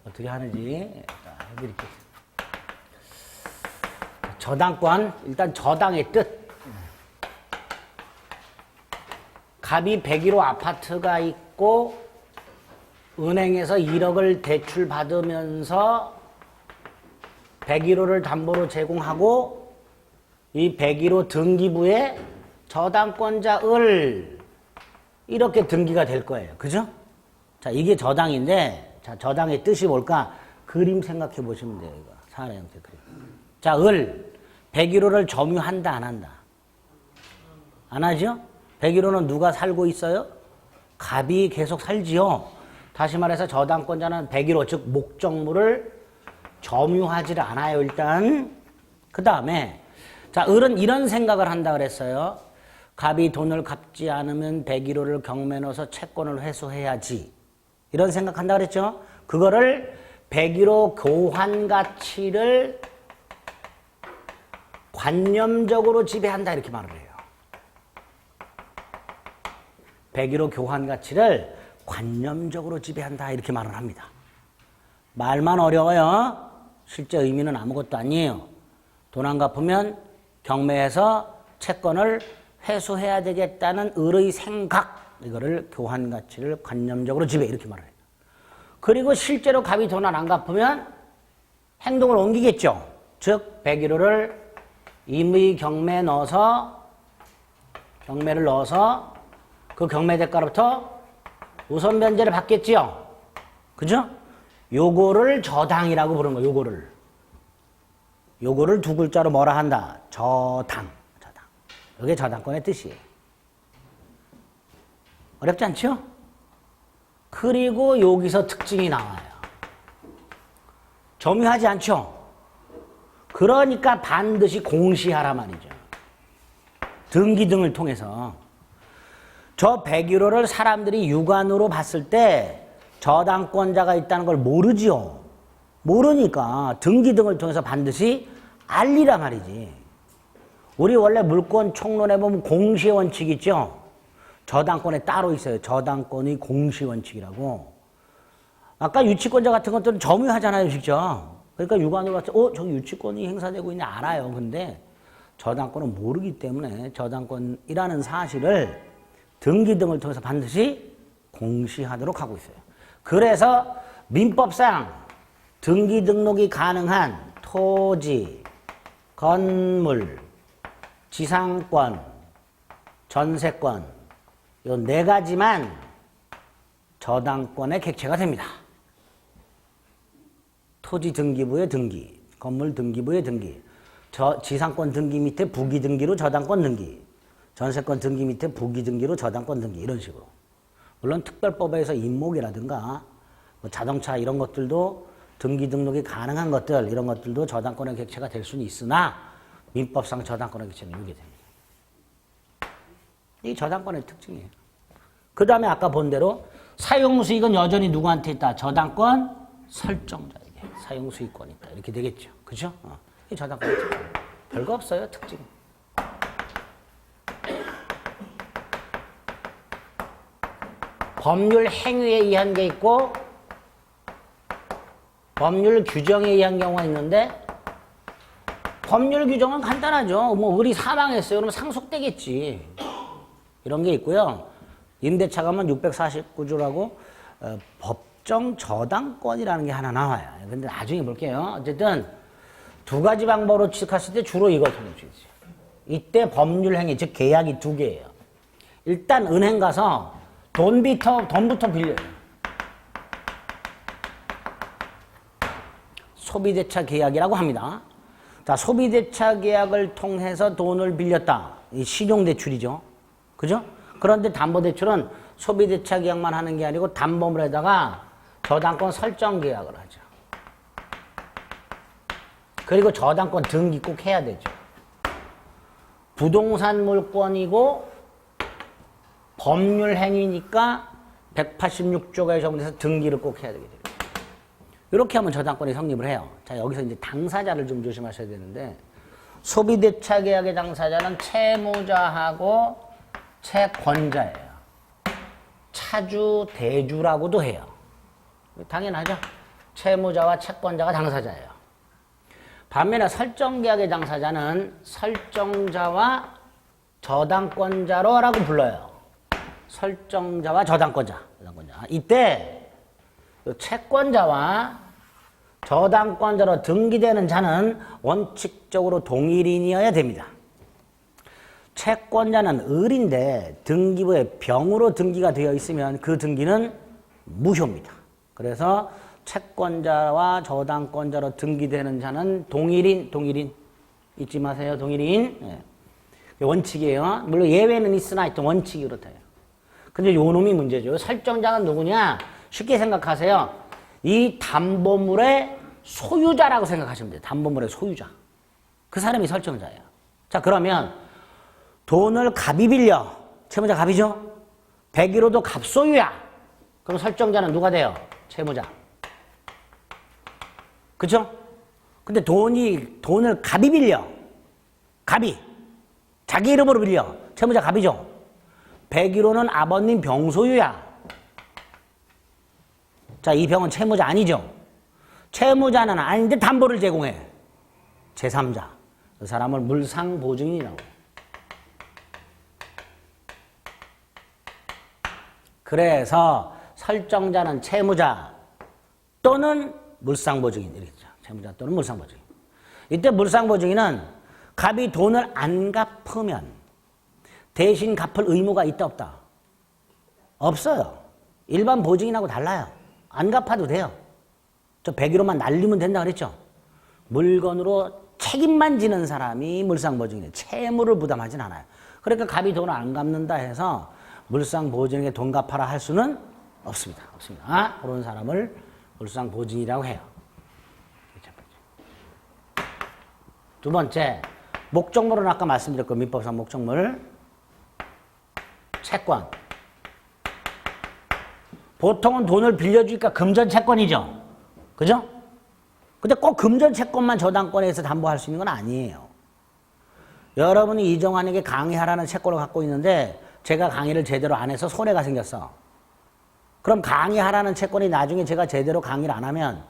어떻게 하는지 해드릴게요. 저당권, 일단 저당의 뜻. 갑이 101호 아파트가 있고 은행에서 1억을 대출 받으면서 101호를 담보로 제공하고 이 101호 등기부에 저당권자을 이렇게 등기가 될 거예요. 그죠? 자, 이게 저당인데, 자, 저당의 뜻이 뭘까? 그림 생각해 보시면 돼요. 이거. 사례 형태 그림. 자, 101호를 점유한다, 안 한다? 안 하죠? 101호는 누가 살고 있어요? 갑이 계속 살지요. 다시 말해서 저당권자는 101호, 즉 목적물을 점유하지 않아요, 일단. 그 다음에 자, 을은 이런 생각을 한다 그랬어요. 갑이 돈을 갚지 않으면 101호를 경매에 넣어서 채권을 회수해야지. 이런 생각한다 그랬죠. 그거를 101호 교환 가치를 관념적으로 지배한다 이렇게 말을 해요. 101호 교환 가치를 관념적으로 지배한다 이렇게 말을 합니다. 말만 어려워요. 실제 의미는 아무것도 아니에요. 돈 안 갚으면 경매에서 채권을 회수해야 되겠다는 을의 생각, 이거를 교환 가치를 관념적으로 지배 이렇게 말해요. 그리고 실제로 갑이 돈을 안 갚으면 행동을 옮기겠죠. 즉 101호를 임의 경매에 넣어서 경매를 넣어서 그 경매 대가로부터 우선 변제를 받겠지요. 그죠? 요거를 저당이라고 부르는 거예요. 요거를 두 글자로 뭐라 한다? 저당. 이게 저당권의 뜻이에요. 어렵지 않죠? 그리고 여기서 특징이 나와요. 점유하지 않죠? 그러니까 반드시 공시하라 말이죠. 등기 등을 통해서. 저 101호를 사람들이 육안으로 봤을 때 저당권자가 있다는 걸 모르지요. 모르니까 등기 등을 통해서 반드시 알리라 말이지. 우리 원래 물권 총론에 보면 공시의 원칙이 있죠. 저당권에 따로 있어요. 저당권의 공시 원칙이라고. 아까 유치권자 같은 것들은 점유하잖아요, 직접. 그러니까 육안으로 봤을 때, 저기 유치권이 행사되고 있냐 알아요. 근데 저당권은 모르기 때문에 저당권이라는 사실을 등기 등을 통해서 반드시 공시하도록 하고 있어요. 그래서 민법상 등기 등록이 가능한 토지, 건물, 지상권, 전세권 요 네 가지만 저당권의 객체가 됩니다. 토지 등기부의 등기, 건물 등기부의 등기, 지상권 등기 밑에 부기 등기로 저당권 등기, 전세권 등기 밑에 부기 등기로 저당권 등기 이런 식으로. 물론 특별법에서 임목이라든가 뭐 자동차 이런 것들도 등기 등록이 가능한 것들 이런 것들도 저당권의 객체가 될 수는 있으나 민법상 저당권의 객체는 이게 됩니다. 이 저당권의 특징이에요. 그 다음에 아까 본 대로 사용수익은 여전히 누구한테 있다? 저당권 설정자에게 사용수익권이 있다. 이렇게 되겠죠. 그죠? 이 저당권의 특징. 별거 없어요. 특징. 법률 행위에 의한 게 있고 법률 규정에 의한 경우가 있는데 법률 규정은 간단하죠. 뭐 을이 사망했어요. 그러면 상속되겠지. 이런 게 있고요. 임대차 가면 649조라고 법정 저당권이라는 게 하나 나와요. 근데 나중에 볼게요. 어쨌든 두 가지 방법으로 취득했을 때 주로 이걸 통해주지. 이때 법률 행위, 즉 계약이 두 개예요. 일단 은행 가서 돈부터 빌려요. 소비대차 계약이라고 합니다. 자, 소비대차 계약을 통해서 돈을 빌렸다. 이 신용대출이죠. 그죠? 그런데 담보대출은 소비대차 계약만 하는 게 아니고 담보물에다가 저당권 설정 계약을 하죠. 그리고 저당권 등기 꼭 해야 되죠. 부동산 물권이고 법률 행위니까 186조가 예정돼서 등기를 꼭 해야 되게 돼요. 이렇게 하면 저당권이 성립을 해요. 자, 여기서 이제 당사자를 좀 조심하셔야 되는데 소비대차 계약의 당사자는 채무자하고 채권자예요. 차주, 대주라고도 해요. 당연하죠. 채무자와 채권자가 당사자예요. 반면에 설정계약의 당사자는 설정자와 저당권자로라고 불러요. 설정자와 저당권자. 이때 채권자와 저당권자로 등기되는 자는 원칙적으로 동일인이어야 됩니다. 채권자는 을인데 등기부에 병으로 등기가 되어 있으면 그 등기는 무효입니다. 그래서 채권자와 저당권자로 등기되는 자는 동일인 잊지 마세요. 동일인. 네. 원칙이에요. 물론 예외는 있으나 하여튼 원칙이 그렇다요. 근데 요 놈이 문제죠. 설정자가 누구냐? 쉽게 생각하세요. 이 담보물의 소유자라고 생각하시면 돼요. 담보물의 소유자. 그 사람이 설정자예요. 자, 그러면 돈을 갑이 빌려. 채무자 갑이죠? 101호도 갑소유야. 그럼 설정자는 누가 돼요? 채무자. 그쵸? 근데 돈을 갑이 빌려. 갑이. 자기 이름으로 빌려. 채무자 갑이죠? 101호는 아버님 병소유야. 자, 이 병은 채무자 아니죠? 채무자는 아닌데 담보를 제공해. 제3자. 그 사람을 물상보증인이라고. 그래서 설정자는 채무자 또는 물상보증인. 이렇죠. 채무자 또는 물상보증인. 이때 물상보증인은 갑이 돈을 안 갚으면 대신 갚을 의무가 있다 없다? 없어요. 일반 보증인하고 달라요. 안 갚아도 돼요. 저 101호만 날리면 된다 그랬죠? 물건으로 책임만 지는 사람이 물상보증이에요. 채무를 부담하진 않아요. 그러니까 갑이 돈을 안 갚는다 해서 물상보증에게 돈 갚아라 할 수는 없습니다. 없습니다. 그런 사람을 물상보증이라고 해요. 두 번째, 목적물은 아까 말씀드렸고 민법상 목적물. 채권. 보통은 돈을 빌려주니까 금전 채권이죠. 그죠? 근데 꼭 금전 채권만 저당권에서 담보할 수 있는 건 아니에요. 여러분이 이정환에게 강의하라는 채권을 갖고 있는데 제가 강의를 제대로 안 해서 손해가 생겼어. 그럼 강의하라는 채권이 나중에 제가 제대로 강의를 안 하면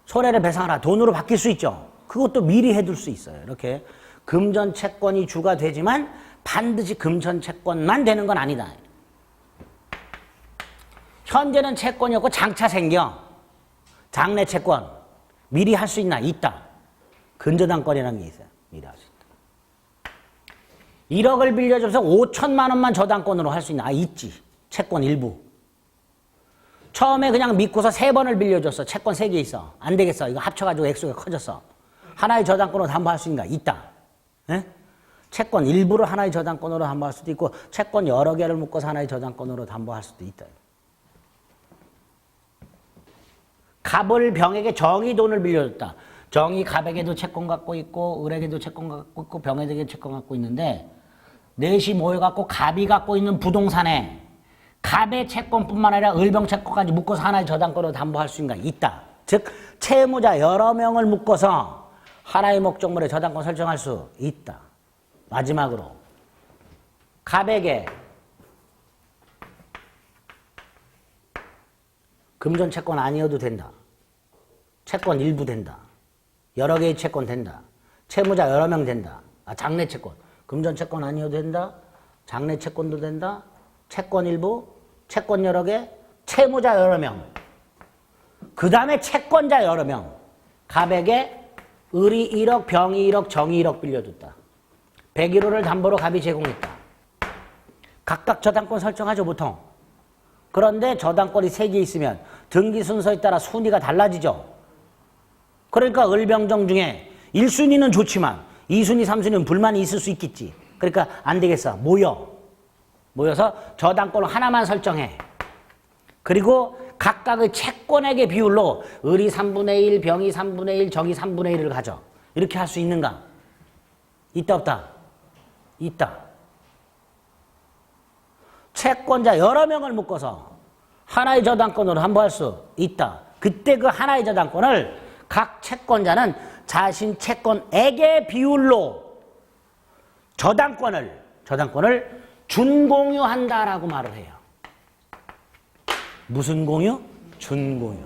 손해를 배상하라. 돈으로 바뀔 수 있죠. 그것도 미리 해둘 수 있어요. 이렇게 금전 채권이 주가 되지만 반드시 금전 채권만 되는 건 아니다. 현재는 채권이 없고 장차 생겨. 장래 채권. 미리 할 수 있나? 있다. 근저당권이라는 게 있어요. 미리 할 수 있다. 1억을 빌려줘서 5천만 원만 저당권으로 할 수 있나? 있지. 채권 일부. 처음에 그냥 믿고서 3번을 빌려줬어. 채권 3개 있어. 안 되겠어. 이거 합쳐가지고 액수가 커졌어. 하나의 저당권으로 담보할 수 있는가? 있다. 예? 채권 일부를 하나의 저당권으로 담보할 수도 있고 채권 여러 개를 묶어서 하나의 저당권으로 담보할 수도 있다. 갑을 병에게 정이 돈을 빌려줬다. 정이 갑에게도 채권 갖고 있고 을에게도 채권 갖고 있고 병에게도 채권 갖고 있는데 넷이 모여갖고 갑이 갖고 있는 부동산에 갑의 채권뿐만 아니라 을병 채권까지 묶어서 하나의 저당권으로 담보할 수 있는가? 있다. 즉 채무자 여러 명을 묶어서 하나의 목적물에 저당권 설정할 수 있다. 마지막으로 갑에게 금전 채권 아니어도 된다. 채권 일부 된다. 여러 개의 채권 된다. 채무자 여러 명 된다. 장래 채권. 금전 채권 아니어도 된다. 장래 채권도 된다. 채권 일부, 채권 여러 개, 채무자 여러 명. 그 다음에 채권자 여러 명. 갑에게 을이 1억, 병이 1억, 정이 1억 빌려줬다. 101호를 담보로 갑이 제공했다. 각각 저당권 설정하죠, 보통. 그런데 저당권이 3개 있으면 등기 순서에 따라 순위가 달라지죠. 그러니까 을병정 중에 1순위는 좋지만 2순위, 3순위는 불만이 있을 수 있겠지. 그러니까 안 되겠어. 모여서 저당권을 하나만 설정해. 그리고 각각의 채권액의 비율로 을이 3분의 1, 병이 3분의 1, 정이 3분의 1을 가져. 이렇게 할 수 있는가? 있다 없다? 있다. 채권자 여러 명을 묶어서 하나의 저당권으로 담보할 수 있다. 그때 그 하나의 저당권을 각 채권자는 자신 채권액의 비율로 저당권을 준공유한다라고 말을 해요. 무슨 공유? 준공유.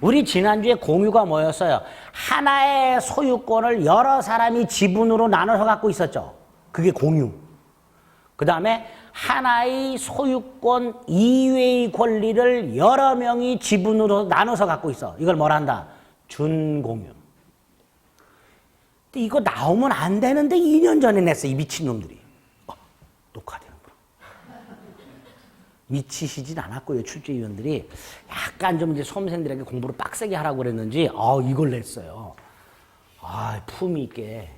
우리 지난주에 공유가 뭐였어요? 하나의 소유권을 여러 사람이 지분으로 나눠서 갖고 있었죠. 그게 공유. 그 다음에 하나의 소유권 이외의 권리를 여러 명이 지분으로 나눠서 갖고 있어. 이걸 뭐라 한다? 준공유. 근데 이거 나오면 안 되는데 2년 전에 냈어, 이 미친놈들이. 녹화되는구나. 미치시진 않았고요, 출제위원들이. 약간 좀 이제 수험생들에게 공부를 빡세게 하라고 그랬는지, 이걸 냈어요. 품위 있게.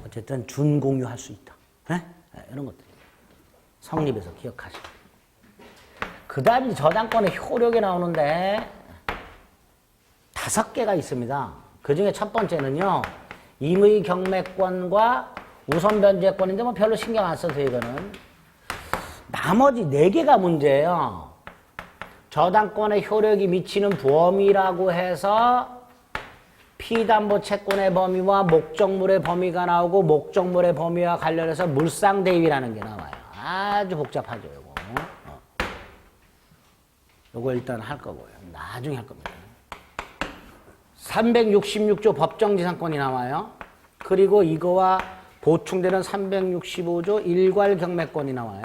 어쨌든 준공유할 수 있다. 네? 이런 것들. 성립에서 기억하시고. 그 다음에 저당권의 효력이 나오는데, 5개가 있습니다. 그 중에 첫 번째는요, 임의 경매권과 우선 변제권인데 뭐 별로 신경 안 써서 이거는. 나머지 4개가 문제예요. 저당권의 효력이 미치는 범위라고 해서 피담보 채권의 범위와 목적물의 범위가 나오고 목적물의 범위와 관련해서 물상대입이라는 게 나와요. 아주 복잡하죠, 요거. 요거 일단 할 거고요. 나중에 할 겁니다. 366조 법정지상권이 나와요. 그리고 이거와 보충되는 365조 일괄경매권이 나와요.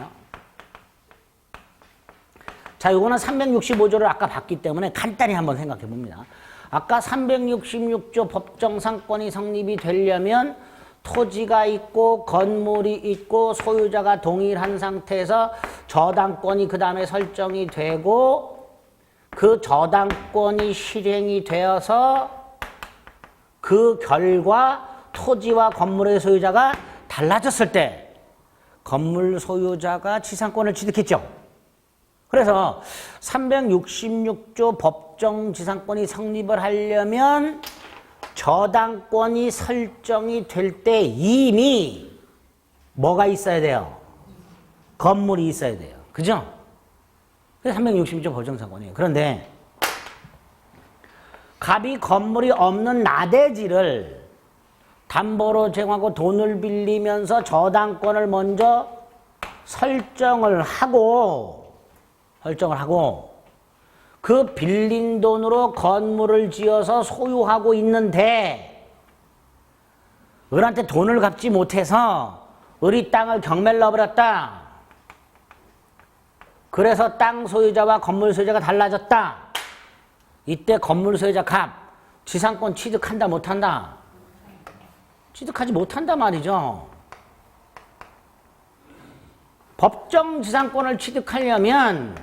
자, 요거는 365조를 아까 봤기 때문에 간단히 한번 생각해 봅니다. 아까 366조 법정상권이 성립이 되려면 토지가 있고 건물이 있고 소유자가 동일한 상태에서 저당권이 그 다음에 설정이 되고 그 저당권이 실행이 되어서 그 결과 토지와 건물의 소유자가 달라졌을 때 건물 소유자가 지상권을 취득했죠. 그래서 366조 법정지상권이 성립을 하려면 저당권이 설정이 될 때 이미 뭐가 있어야 돼요? 건물이 있어야 돼요. 그죠? 그래서 366조 법정지상권이에요. 그런데 갑이 건물이 없는 나대지를 담보로 제공하고 돈을 빌리면서 저당권을 먼저 설정을 하고 그 빌린 돈으로 건물을 지어서 소유하고 있는데 을한테 돈을 갚지 못해서 을이 땅을 경매를 넣어버렸다. 그래서 땅 소유자와 건물 소유자가 달라졌다. 이때 건물 소유자 갑 지상권 취득한다 못한다? 취득하지 못한다 말이죠. 법정 지상권을 취득하려면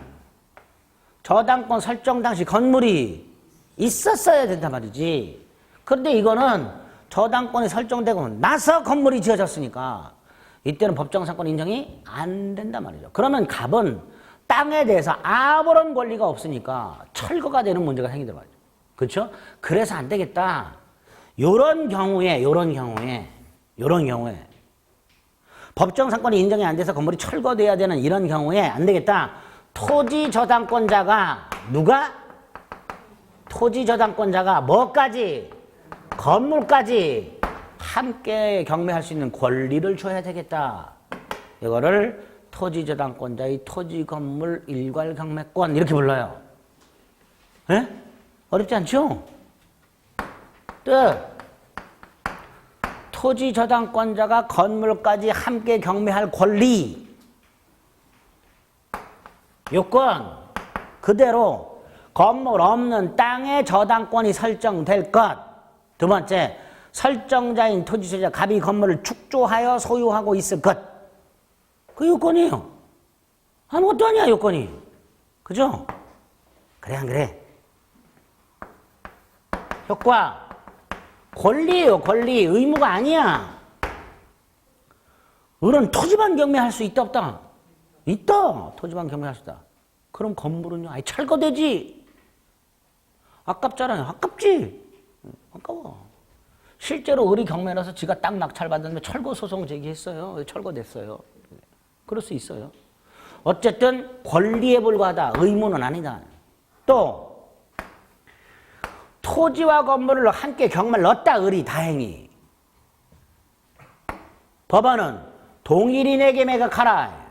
저당권 설정 당시 건물이 있었어야 된단 말이지. 그런데 이거는 저당권이 설정되고 나서 건물이 지어졌으니까 이때는 법정상권 인정이 안 된단 말이죠. 그러면 갑은 땅에 대해서 아무런 권리가 없으니까 철거가 되는 문제가 생기단 말이죠. 그렇죠? 그래서 안 되겠다. 요런 경우에 법정상권이 인정이 안 돼서 건물이 철거돼야 되는 이런 경우에 안 되겠다. 토지 저당권자가 토지 저당권자가 뭐까지? 건물까지 함께 경매할 수 있는 권리를 줘야 되겠다. 이거를 토지 저당권자의 토지 건물 일괄 경매권 이렇게 불러요. 예? 어렵지 않죠? 또 토지 저당권자가 건물까지 함께 경매할 권리 요건 그대로 건물 없는 땅에 저당권이 설정될 것. 두 번째, 설정자인 토지 소유자 갑이 건물을 축조하여 소유하고 있을 것. 그 요건이에요. 아무것도 아니야 요건이. 그죠? 그래 안 그래? 효과 권리예요. 권리. 의무가 아니야. 을은 토지만 경매할 수 있다 없다? 있다. 토지만 경매할 수 있다. 그럼 건물은요? 아예 철거되지. 아깝잖아요. 아깝지. 아까워. 실제로 을이 경매라서 지가 땅 낙찰받았는데 철거 소송 제기했어요. 철거됐어요. 그럴 수 있어요. 어쨌든 권리에 불과하다. 의무는 아니다. 또 토지와 건물을 함께 경매를 넣었다. 을이 다행히. 법원은 동일인에게 매각하라.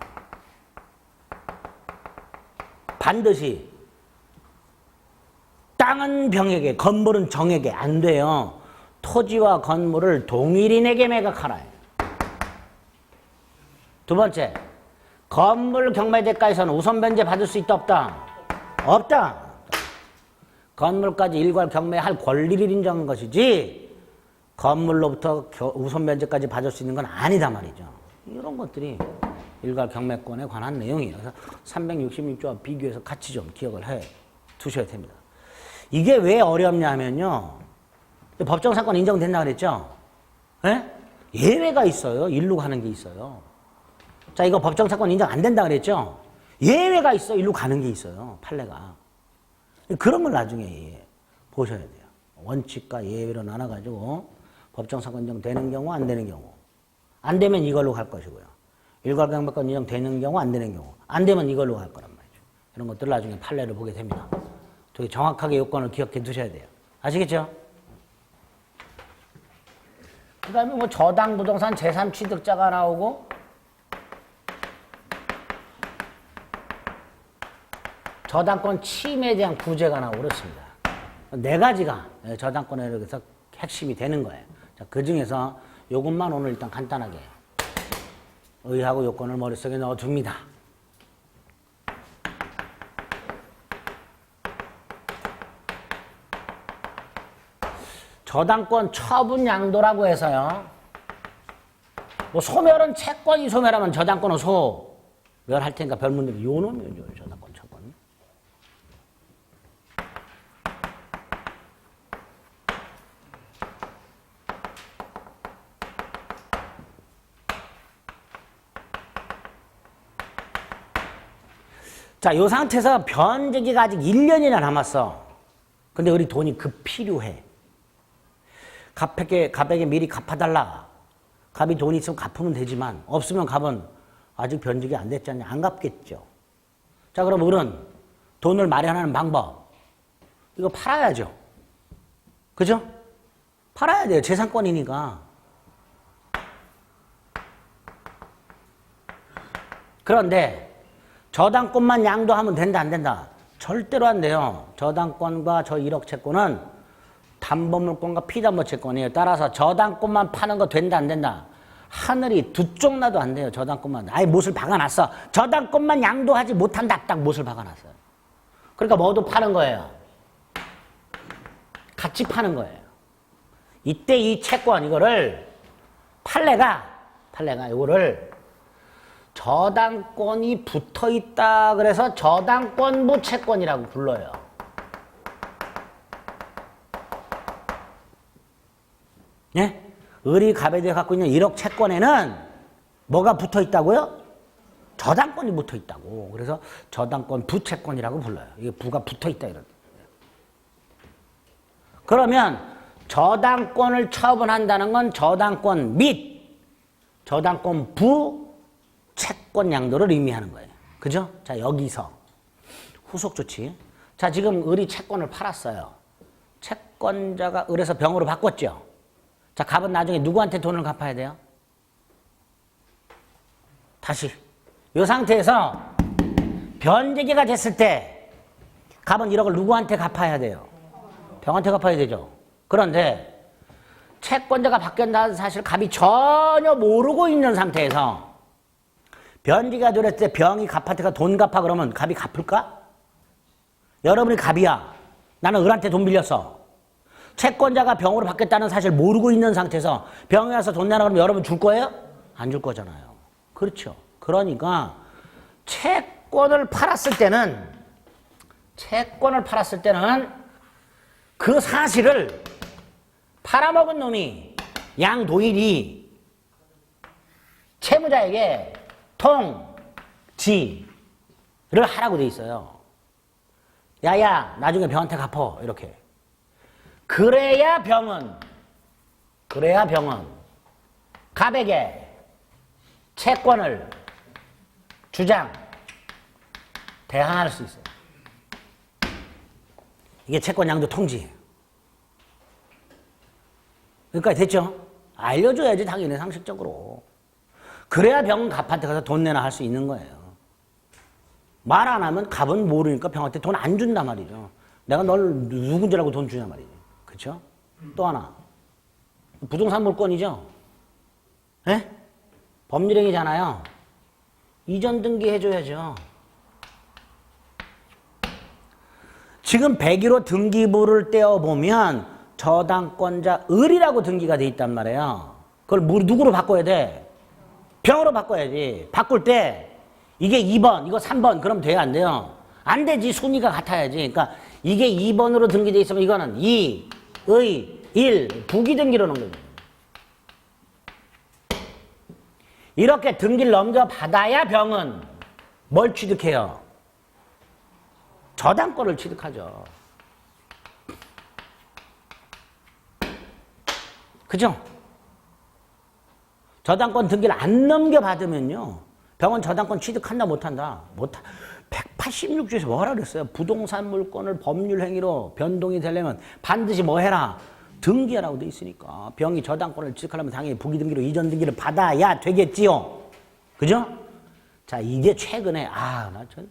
반드시 땅은 병에게, 건물은 정에게 안 돼요. 토지와 건물을 동일인에게 매각하라. 두 번째, 건물 경매대가에서는 우선 변제 받을 수 있다 없다? 없다. 건물까지 일괄 경매할 권리를 인정한 것이지 건물로부터 우선 변제까지 받을 수 있는 건 아니다 말이죠. 이런 것들이 일괄 경매권에 관한 내용이에요. 그래서 366조와 비교해서 같이 좀 기억을 해 두셔야 됩니다. 이게 왜 어렵냐면요. 법정사건 인정된다 그랬죠? 예? 예외가 있어요. 일로 가는 게 있어요. 자, 이거 법정사건 인정 안 된다 그랬죠? 예외가 있어. 일로 가는 게 있어요. 판례가. 그런 걸 나중에 보셔야 돼요. 원칙과 예외로 나눠가지고 법정사건 인정되는 경우, 안 되는 경우. 안 되면 이걸로 갈 것이고요. 일괄경매권 인정되는 경우, 안 되는 경우. 안 되면 이걸로 갈 거란 말이죠. 이런 것들 나중에 판례를 보게 됩니다. 되게 정확하게 요건을 기억해 두셔야 돼요. 아시겠죠? 그 다음에 뭐 저당 부동산 제3취득자가 나오고 저당권 침해에 대한 구제가 나오고 그렇습니다. 네 가지가 저당권에 이렇게 핵심이 되는 거예요. 자, 그 중에서 요것만 오늘 일단 간단하게 의하고 요건을 머릿속에 넣어둡니다. 저당권 처분 양도라고 해서요. 뭐 소멸은 채권이 소멸하면 저당권은 소멸할 테니까 별 문제 없어요. 요 놈이죠. 저당권 처분. 자, 요 상태에서 변제기가 아직 1년이나 남았어. 근데 우리 돈이 급 필요해. 갑에게 미리 갚아달라. 갑이 돈이 있으면 갚으면 되지만 없으면 갑은 아직 변직이 안 됐잖아요. 안 갚겠죠. 자, 그럼 을은 돈을 마련하는 방법. 이거 팔아야죠. 그죠? 팔아야 돼요. 재산권이니까. 그런데 저당권만 양도하면 된다 안 된다? 절대로 안 돼요. 저당권과 저 1억 채권은 담보물권과 피담보 채권이에요. 따라서 저당권만 파는 거 된다 안 된다? 하늘이 두 쪽 나도 안 돼요. 저당권만. 아예 못을 박아놨어. 저당권만 양도하지 못한다. 딱 못을 박아놨어요. 그러니까 뭐도 파는 거예요. 같이 파는 거예요. 이때 이 채권 이거를 판례가 이거를 저당권이 붙어있다 그래서 저당권부 채권이라고 불러요. 예? 을이 갑에 대해 갖고 있는 1억 채권에는 뭐가 붙어 있다고요? 저당권이 붙어 있다고. 그래서 저당권 부채권이라고 불러요. 이게 부가 붙어 있다 이런. 그러면 저당권을 처분한다는 건 저당권 및 저당권 부채권 양도를 의미하는 거예요. 그죠? 자, 여기서 후속 조치. 자, 지금 을이 채권을 팔았어요. 채권자가 을에서 병으로 바꿨죠. 자, 갑은 나중에 누구한테 돈을 갚아야 돼요? 다시. 이 상태에서 변제기가 됐을 때 갑은 1억을 누구한테 갚아야 돼요? 병한테 갚아야 되죠. 그런데 채권자가 바뀐다는 사실 갑이 전혀 모르고 있는 상태에서 변제기가 됐을 때 병이 갑한테가 돈 갚아 그러면 갑이 갚을까? 여러분이 갑이야. 나는 을한테 돈 빌렸어. 채권자가 병으로 바뀌었다는 사실 모르고 있는 상태에서 병에 와서 돈 내라 그러면 여러분 줄 거예요? 안 줄 거잖아요. 그렇죠. 그러니까 채권을 팔았을 때는 그 사실을 팔아먹은 놈이 양도일이 채무자에게 통지를 하라고 돼 있어요. 야야 나중에 병한테 갚어 이렇게. 그래야 병은 갑에게 채권을 대항할 수 있어요. 이게 채권 양도 통지예요. 여기까지 됐죠? 알려줘야지 당연히 상식적으로. 그래야 병은 갑한테 가서 돈 내나 할 수 있는 거예요. 말 안 하면 갑은 모르니까 병한테 돈 안 준단 말이죠. 내가 널 누군지 알고 돈 주냐 말이죠. 그렇죠? 또 하나. 부동산 물건이죠. 예? 법률행위잖아요. 이전 등기 해줘야죠. 지금 101호 등기부를 떼어보면 저당권자 을이라고 등기가 돼 있단 말이에요. 그걸 누구로 바꿔야 돼? 병으로 바꿔야지. 바꿀 때 이게 2번, 이거 3번 그럼 돼요, 안 돼요? 안 되지. 순위가 같아야지. 그러니까 이게 2번으로 등기돼 있으면 이거는 2, 의, 1, 부기 등기로 넣는 거예요. 이렇게 등기를 넘겨받아야 병은 뭘 취득해요? 저당권을 취득하죠. 그죠? 저당권 등기를 안 넘겨받으면요. 병은 저당권 취득한다 못한다? 186조에서 뭐라 그랬어요? 부동산 물건을 법률행위로 변동이 되려면 반드시 뭐 해라? 등기하라고 돼 있으니까 병이 저당권을 취득하려면 당연히 부기등기로 이전 등기를 받아야 되겠지요. 그죠? 자, 이게 최근에 나 전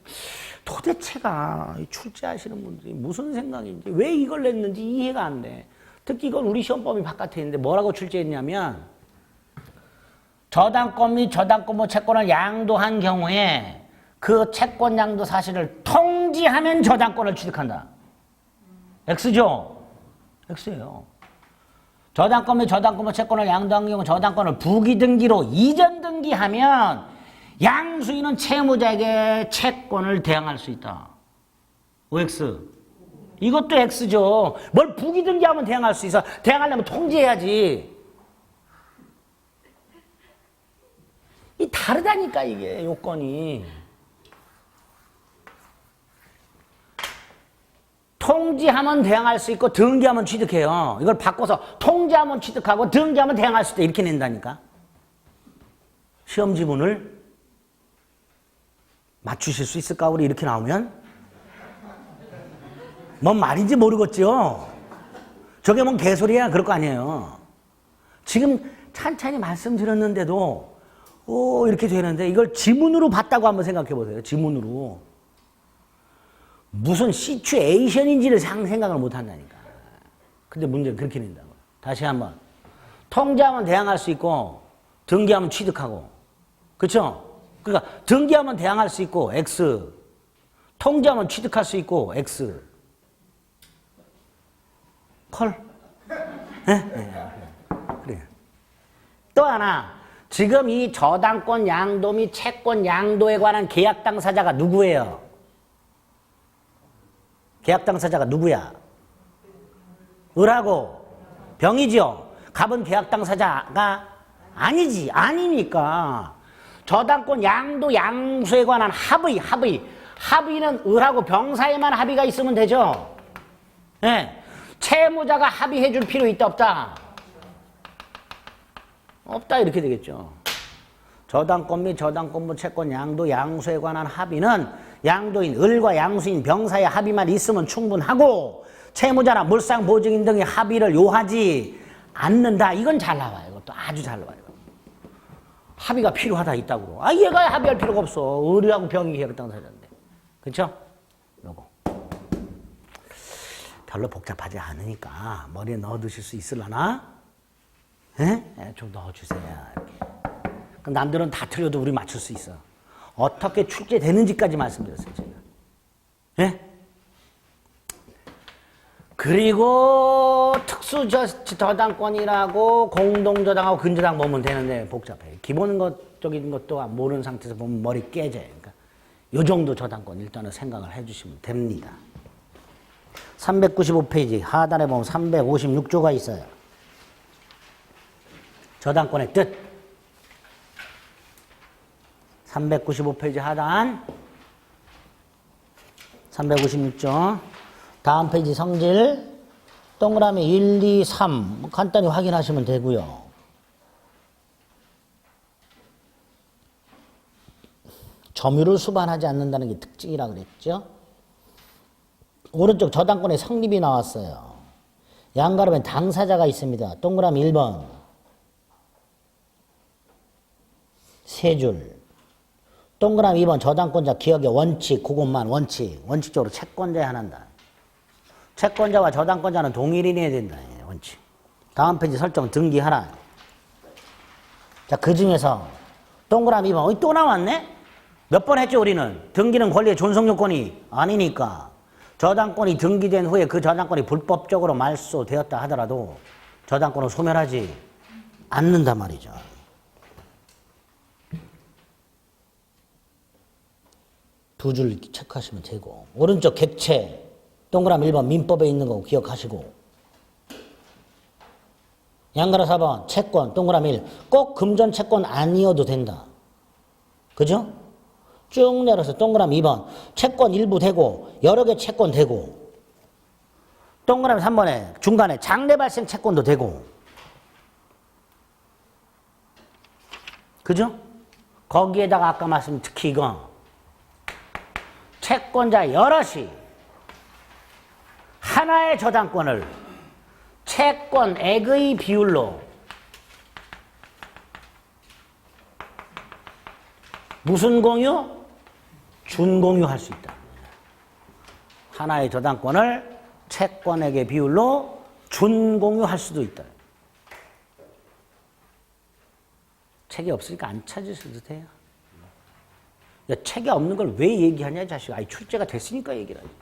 도대체가 출제하시는 분들이 무슨 생각인지 왜 이걸 냈는지 이해가 안 돼. 특히 이건 우리 시험범위 바깥에 있는데 뭐라고 출제했냐면 저당권 및 저당권모 채권을 양도한 경우에 그 채권 양도 사실을 통지하면 저당권을 취득한다. X죠? X예요. 저당권 및 저당권모 채권을 양도한 경우 저당권을 부기등기로 이전 등기하면 양수인은 채무자에게 채권을 대항할 수 있다. OX. 이것도 X죠. 뭘 부기등기하면 대항할 수 있어. 대항하려면 통지해야지. 이 다르다니까 이게 요건이. 통지하면 대항할 수 있고 등기하면 취득해요. 이걸 바꿔서 통지하면 취득하고 등기하면 대항할 수 있다 이렇게 낸다니까. 시험 지문을 맞추실 수 있을까? 우리 이렇게 나오면? 뭔 말인지 모르겠죠? 저게 뭔 개소리야? 그럴 거 아니에요. 지금 찬찬히 말씀드렸는데도 이렇게 되는데 이걸 지문으로 봤다고 한번 생각해 보세요. 지문으로. 무슨 시츄에이션인지를 생각을 못 한다니까. 근데 문제는 그렇게 낸다고. 다시 한번. 통지하면 대항할 수 있고 등기하면 취득하고. 그렇죠? 그러니까 등기하면 대항할 수 있고 X. 통지하면 취득할 수 있고 X. 콜? 네? 그래. 또 하나. 지금 이 저당권 양도 및 채권 양도에 관한 계약 당사자가 누구예요? 계약 당사자가 누구야? 을하고 병이죠. 갑은 계약 당사자가 아니지. 아니니까. 저당권 양도 양수에 관한 합의는 을하고 병 사이에만 합의가 있으면 되죠. 네. 채무자가 합의해 줄 필요 있다 없다? 없다 이렇게 되겠죠. 저당권 및 저당권부 채권 양도 양수에 관한 합의는 양도인 을과 양수인 병 사이의 합의만 있으면 충분하고 채무자나 물상 보증인 등의 합의를 요하지 않는다. 이건 잘 나와요. 이것도 아주 잘 나와요. 합의가 필요하다 있다고. 얘가 합의할 필요가 없어. 을하고 병이 계약 당사자인데. 그렇죠? 요거. 별로 복잡하지 않으니까 머리에 넣어두실 수 있으려나? 좀 넣어주세요. 이렇게. 그럼 남들은 다 틀려도 우리 맞출 수 있어. 어떻게 출제되는지까지 말씀드렸어요. 제가. 예? 그리고 특수저당권이라고 공동저당하고 근저당 보면 되는데 복잡해요. 기본적인 것도 모르는 상태에서 보면 머리 깨져요. 그러니까 요 정도 저당권 일단은 생각을 해주시면 됩니다. 395페이지 하단에 보면 356조가 있어요. 저당권의 뜻. 395페이지 하단 356조 다음 페이지 성질 동그라미 1, 2, 3 간단히 확인하시면 되고요. 점유를 수반하지 않는다는 게 특징이라 그랬죠. 오른쪽 저당권의 성립이 나왔어요. 양가름에 당사자가 있습니다. 동그라미 1번 세 줄. 동그라미 2번 저당권자 기억의 원칙, 그것만 원칙적으로 채권자에 한한다. 채권자와 저당권자는 동일인해야 된다. 원칙. 다음 페이지 설정 등기하라. 자, 그 중에서 동그라미 2번 또 나왔네? 몇 번 했죠 우리는? 등기는 권리의 존속 요건이 아니니까 저당권이 등기된 후에 그 저당권이 불법적으로 말소되었다 하더라도 저당권을 소멸하지 않는단 말이죠. 두 줄 체크하시면 되고 오른쪽 객체 동그라미 1번 민법에 있는 거 기억하시고 양가로 4번 채권 동그라미 1 꼭 금전 채권 아니어도 된다. 그죠? 쭉 내려서 동그라미 2번 채권 일부 되고 여러 개 채권 되고 동그라미 3번에 중간에 장래 발생 채권도 되고 그죠? 거기에다가 아까 말씀 특히 이거 채권자 여럿이 하나의 저당권을 채권액의 비율로 무슨 공유? 준공유할 수 있다. 하나의 저당권을 채권액의 비율로 준공유할 수도 있다. 책이 없으니까 안 찾으셔도 돼요. 야, 책이 없는 걸 왜 얘기하냐, 자식. 아이, 출제가 됐으니까 얘기를 하지.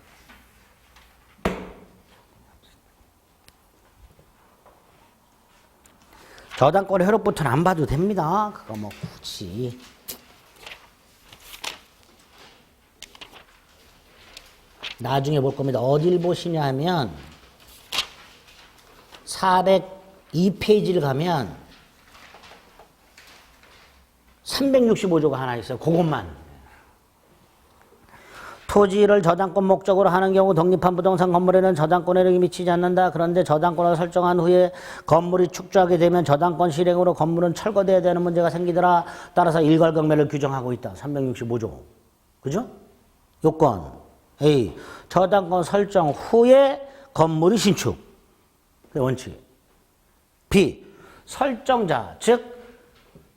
저당권의 효력부터는 안 봐도 됩니다. 그거 뭐 굳이. 나중에 볼 겁니다. 어딜 보시냐 하면 402페이지를 가면 365조가 하나 있어요. 그것만. 토지를 저당권 목적으로 하는 경우 독립한 부동산 건물에는 저당권의 효력이 미치지 않는다. 그런데 저당권을 설정한 후에 건물이 축조하게 되면 저당권 실행으로 건물은 철거돼야 되는 문제가 생기더라. 따라서 일괄경매를 규정하고 있다. 365조. 그죠? 요건 A. 저당권 설정 후에 건물이 신축. 원칙. B. 설정자, 즉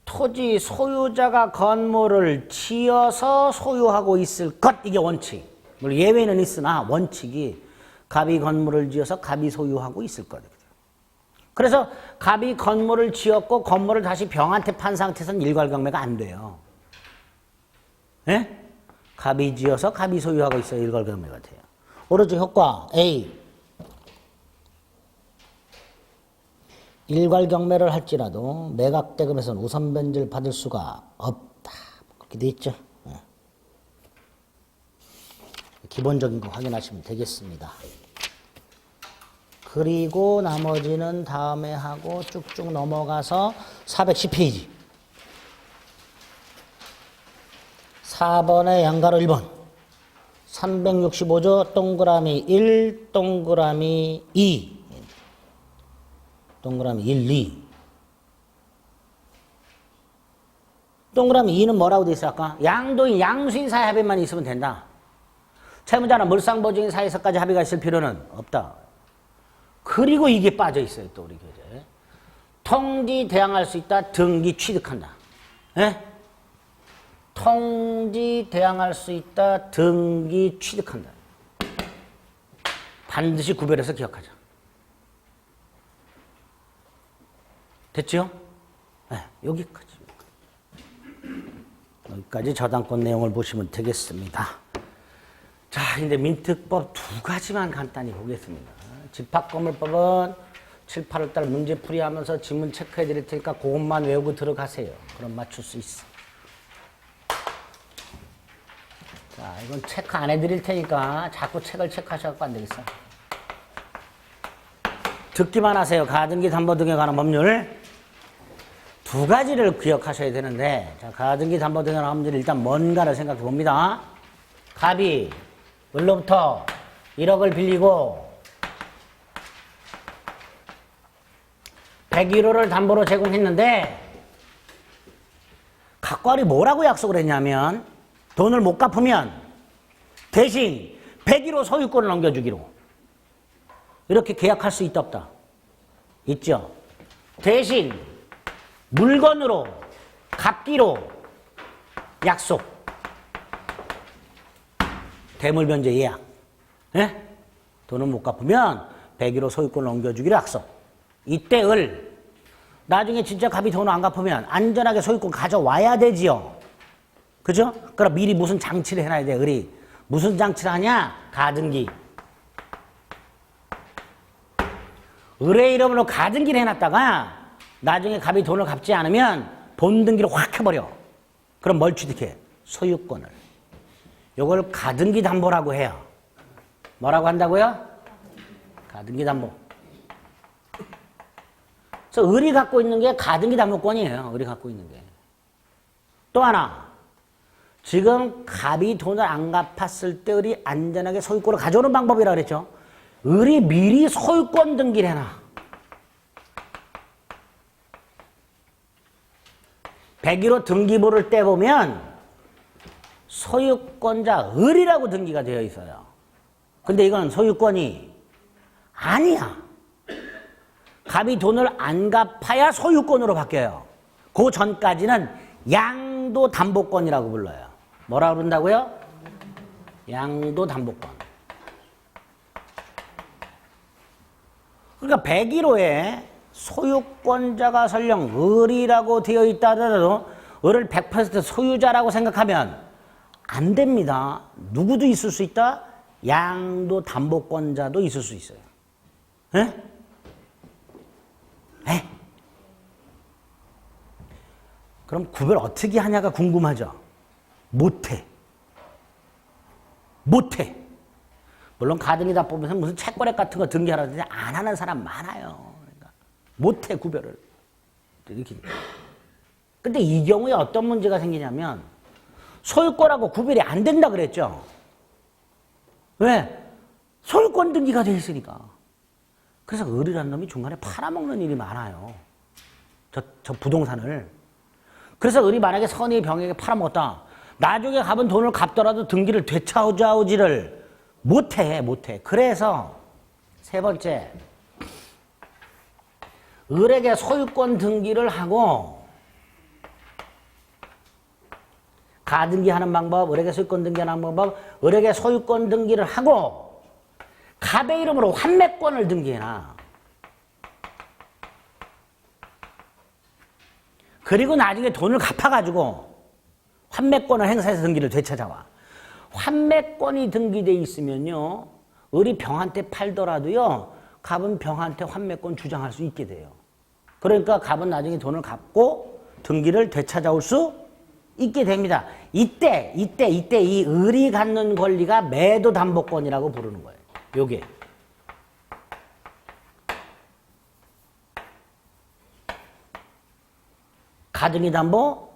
토지 소유자가 건물을 지어서 소유하고 있을 것. 이게 원칙. 물론 예외는 있으나 원칙이 갑이 건물을 지어서 갑이 소유하고 있을 것. 그래서 갑이 건물을 지었고 건물을 다시 병한테 판 상태에서는 일괄경매가 안 돼요. 예? 갑이 지어서 갑이 소유하고 있어야 일괄경매가 돼요. 오른쪽 효과 A. 일괄경매를 할지라도 매각대금에서는 우선 변제를 받을 수가 없다. 그렇게 돼 있죠. 기본적인 거 확인하시면 되겠습니다. 그리고 나머지는 다음에 하고 쭉쭉 넘어가서 410페이지. 4번의 양가로 1번. 365조 동그라미 1, 동그라미 2. 동그라미 1, 2. 동그라미 2는 뭐라고 돼 있어 아까? 양도인, 양수인 사이 합의만 있으면 된다. 채무자나 물상보증인 사이에서까지 합의가 있을 필요는 없다. 그리고 이게 빠져 있어요. 또 우리 교재. 통지 대항할 수 있다. 등기 취득한다. 예? 통지 대항할 수 있다. 등기 취득한다. 반드시 구별해서 기억하자. 됐죠? 네, 여기까지 저당권 내용을 보시면 되겠습니다. 자, 이제 민특법 두 가지만 간단히 보겠습니다. 집합건물법은 7, 8월달 문제풀이 하면서 지문 체크해 드릴 테니까 그것만 외우고 들어가세요. 그럼 맞출 수 있어. 자, 이건 체크 안 해드릴 테니까 자꾸 책을 체크하셔서 안 되겠어. 듣기만 하세요. 가등기 담보 등에 관한 법률. 두 가지를 기억하셔야 되는데, 자, 가등기 담보 등에 관한 법률이 일단 뭔가를 생각해 봅니다. 갑이 을로부터 1억을 빌리고 101호를 담보로 제공했는데 각과리 뭐라고 약속을 했냐면 돈을 못 갚으면 대신 101호 소유권을 넘겨주기로 이렇게 계약할 수 있다 없다? 있죠. 대신 물건으로 갚기로 약속. 대물변제 예약. 예? 돈을 못 갚으면 100일로 소유권을 넘겨주기로 약속. 이때 을. 나중에 진짜 갑이 돈을 안 갚으면 안전하게 소유권 가져와야 되지요. 그죠? 그럼 미리 무슨 장치를 해놔야 돼, 을이. 무슨 장치를 하냐? 가등기. 을의 이름으로 가등기를 해놨다가 나중에 갑이 돈을 갚지 않으면 본등기를 확 해버려. 그럼 뭘 취득해? 소유권을. 요걸 가등기 담보라고 해요. 뭐라고 한다고요? 가등기 담보. 그래서 을이 갖고 있는 게 가등기 담보권이에요. 을이 갖고 있는 게. 또 하나. 지금 갑이 돈을 안 갚았을 때 을이 안전하게 소유권을 가져오는 방법이라고 그랬죠. 을이 미리 소유권 등기를 해놔. 101호 등기부를 떼보면 소유권자 을이라고 등기가 되어 있어요. 근데 이건 소유권이 아니야. 갑이 돈을 안 갚아야 소유권으로 바뀌어요. 그 전까지는 양도담보권이라고 불러요. 뭐라고 부른다고요? 양도담보권. 그러니까 101호에 소유권자가 설령 을이라고 되어 있다 하더라도 을을 100% 소유자라고 생각하면 안 됩니다. 누구도 있을 수 있다? 양도담보권자도 있을 수 있어요. 에? 에? 그럼 구별 어떻게 하냐가 궁금하죠? 못해. 못해. 물론 가등기다 보면서 무슨 채권액 같은 거 등기하라는데 안 하는 사람 많아요. 그러니까 못해 구별을. 이렇게. 근데 이 경우에 어떤 문제가 생기냐면 소유권하고 구별이 안 된다 그랬죠. 왜? 소유권 등기가 돼 있으니까. 그래서 을이라는 놈이 중간에 팔아먹는 일이 많아요. 저 부동산을. 그래서 을이 만약에 선의 병에게 팔아먹었다. 나중에 갑은 돈을 갚더라도 등기를 되찾아오지를 못해. 그래서 세 번째, 을에게 소유권 등기를 하고 가등기 하는 방법, 을에게 소유권 등기하는 방법, 을에게 소유권 등기를 하고 갑의 이름으로 환매권을 등기해놔. 그리고 나중에 돈을 갚아가지고 환매권을 행사해서 등기를 되찾아와. 환매권이 등기돼 있으면요, 을이 병한테 팔더라도요, 갑은 병한테 환매권 주장할 수 있게 돼요. 그러니까 갑은 나중에 돈을 갚고 등기를 되찾아올 수 있게 됩니다. 이때 이 을이 갖는 권리가 매도담보권이라고 부르는 거예요. 요게. 가등기 담보,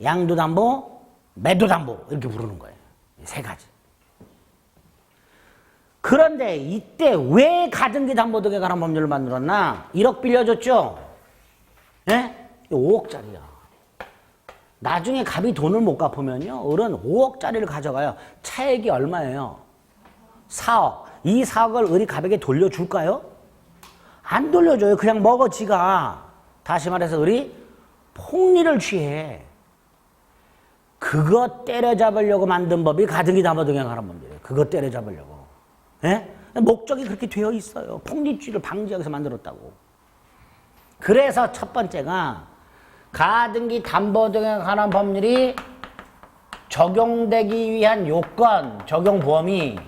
양도 담보, 매도 담보 이렇게 부르는 거예요. 세 가지. 그런데 이때 왜 가등기 담보 등에 관한 법률을 만들었나? 1억 빌려줬죠? 예? 5억짜리야. 나중에 갑이 돈을 못 갚으면요, 을은 5억짜리를 가져가요. 차액이 얼마예요? 4억. 이 4억을 을이 갑에게 돌려줄까요? 안 돌려줘요. 그냥 먹어 지가. 다시 말해서 을이 폭리를 취해. 그거 때려잡으려고 만든 법이 가등기 담보 등에 관한 법이에요. 그거 때려잡으려고. 예? 목적이 그렇게 되어 있어요. 폭리취를 방지하기 위해서 만들었다고. 그래서 첫 번째가 가등기 담보 등에 관한 법률이 적용되기 위한 요건, 적용 범위.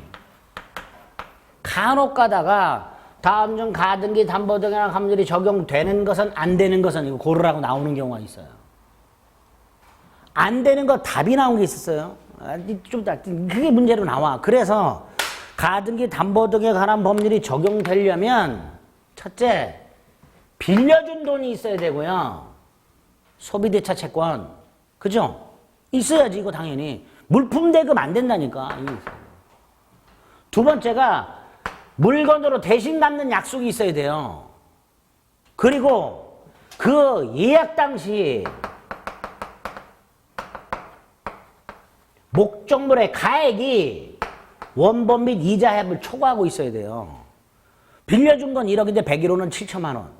간혹 가다가 다음 중 가등기 담보 등에 관한 법률이 적용되는 것은 안 되는 것은 이거 고르라고 나오는 경우가 있어요. 안 되는 거 답이 나온 게 있었어요. 좀 그게 문제로 나와. 그래서 가등기 담보 등에 관한 법률이 적용되려면 첫째, 빌려준 돈이 있어야 되고요. 소비대차 채권. 그죠? 있어야지 이거 당연히. 물품 대금 안 된다니까. 두 번째가 물건으로 대신 갚는 약속이 있어야 돼요. 그리고 그 예약 당시 목적물의 가액이 원본 및 이자 합을 초과하고 있어야 돼요. 빌려준 건 1억인데 101호는 7천만 원.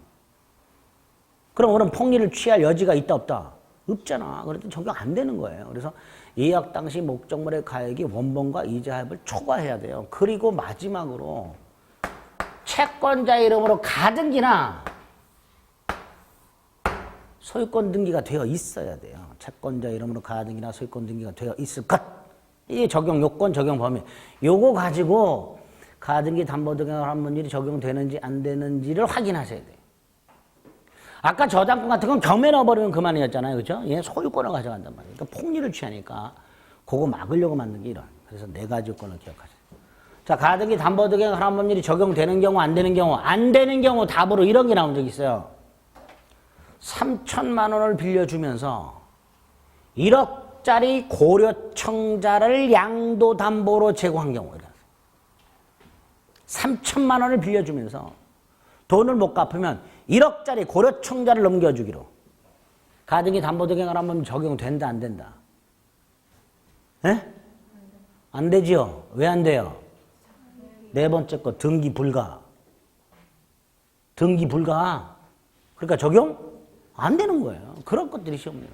그럼 오늘 폭리를 취할 여지가 있다 없다? 없잖아. 그래도 적용 안 되는 거예요. 그래서 예약 당시 목적물의 가액이 원본과 이자 합을 초과해야 돼요. 그리고 마지막으로 채권자 이름으로 가등기나 소유권 등기가 되어 있어야 돼요. 채권자 이름으로 가등기나 소유권 등기가 되어 있을 것. 이게 적용 요건, 적용 범위. 요거 가지고 가등기 담보등의 환문율이 적용되는지 안 되는지를 확인하셔야 돼요. 아까 저당권 같은 건 경매 넣어버리면 그만이었잖아요. 그죠? 얘 소유권을 가져간단 말이에요. 그러니까 폭리를 취하니까 그거 막으려고 만든 게 이런. 그래서 4가지 요건을 기억하세요. 자, 가등기 담보등의 환문율이 적용되는 경우, 안 되는 경우, 안 되는 경우 답으로 이런 게 나온 적이 있어요. 3천만 원을 빌려주면서 1억짜리 고려청자를 양도담보로 제공한 경우. 3천만 원을 빌려주면서 돈을 못 갚으면 1억짜리 고려청자를 넘겨주기로. 가등기 담보등에 관하면 적용된다, 안 된다? 예? 안 되지요? 왜 안 돼요? 네 번째 거 등기 불가. 등기 불가. 그러니까 적용 안 되는 거예요. 그런 것들이 시험이에요.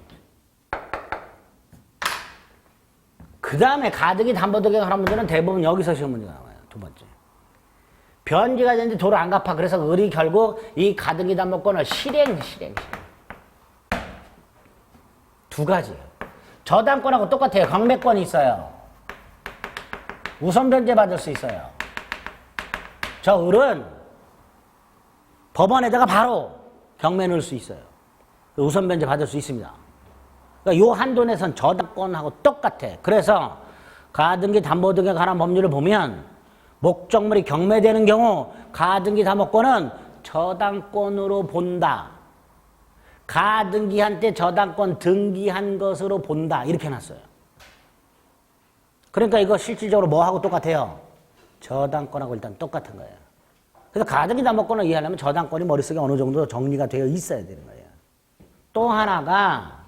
그 다음에 가등기 담보등에 관한 문제는 대부분 여기서 시험 문제가 나와요. 두 번째. 변제가 됐는데 돈을 안 갚아. 그래서 을이 결국 이 가등기 담보권을 실행. 두 가지예요. 저당권하고 똑같아요. 경매권이 있어요. 우선 변제 받을 수 있어요. 저 을은 법원에다가 바로 경매 넣을 수 있어요. 우선 변제 받을 수 있습니다. 그러니까 요 한도 내선 저당권하고 똑같아. 그래서 가등기 담보등에 관한 법률을 보면 목적물이 경매되는 경우 가등기 담보권은 저당권으로 본다. 가등기한테 저당권 등기한 것으로 본다. 이렇게 해놨어요. 그러니까 이거 실질적으로 뭐하고 똑같아요? 저당권하고 일단 똑같은 거예요. 그래서 가등기 담보권을 이해하려면 저당권이 머릿속에 어느 정도 정리가 되어 있어야 되는 거예요. 또 하나가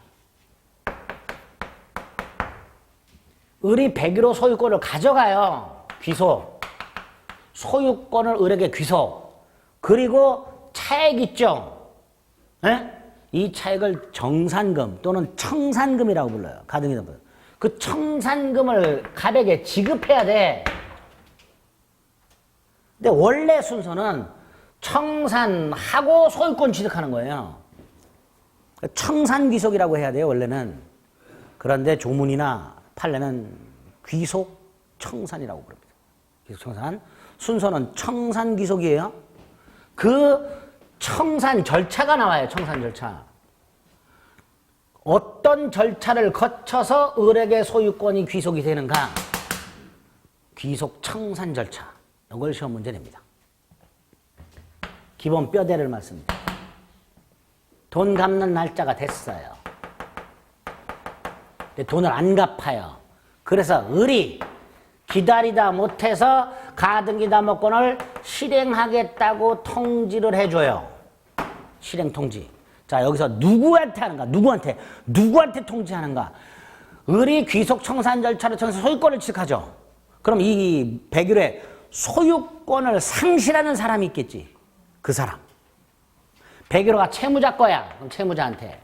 을이 101호 소유권을 가져가요. 귀속. 소유권을 을에게 귀속. 그리고 차액 있죠. 에? 이 차액을 정산금 또는 청산금이라고 불러요. 가등기 담보. 그 청산금을 갑에게 지급해야 돼. 근데 원래 순서는 청산하고 소유권 취득하는 거예요. 청산귀속이라고 해야 돼요, 원래는. 그런데 조문이나 판례는 귀속 청산이라고 부릅니다. 귀속 청산. 순서는 청산귀속이에요. 그 청산 절차가 나와요, 청산 절차. 어떤 절차를 거쳐서 을에게 소유권이 귀속이 되는가? 귀속 청산 절차. 이걸 시험 문제 냅니다. 기본 뼈대를 말씀드립니다. 돈 갚는 날짜가 됐어요. 근데 돈을 안 갚아요. 그래서 을이 기다리다 못해서 가등기 담보권을 실행하겠다고 통지를 해줘요. 실행 통지. 자, 여기서 누구한테 하는가? 누구한테 통지하는가? 을이 귀속 청산 절차를 통해서 소유권을 취득하죠. 그럼 이 101회 소유권을 상실하는 사람이 있겠지. 그 사람. 101호가 채무자 거야. 그럼 채무자한테.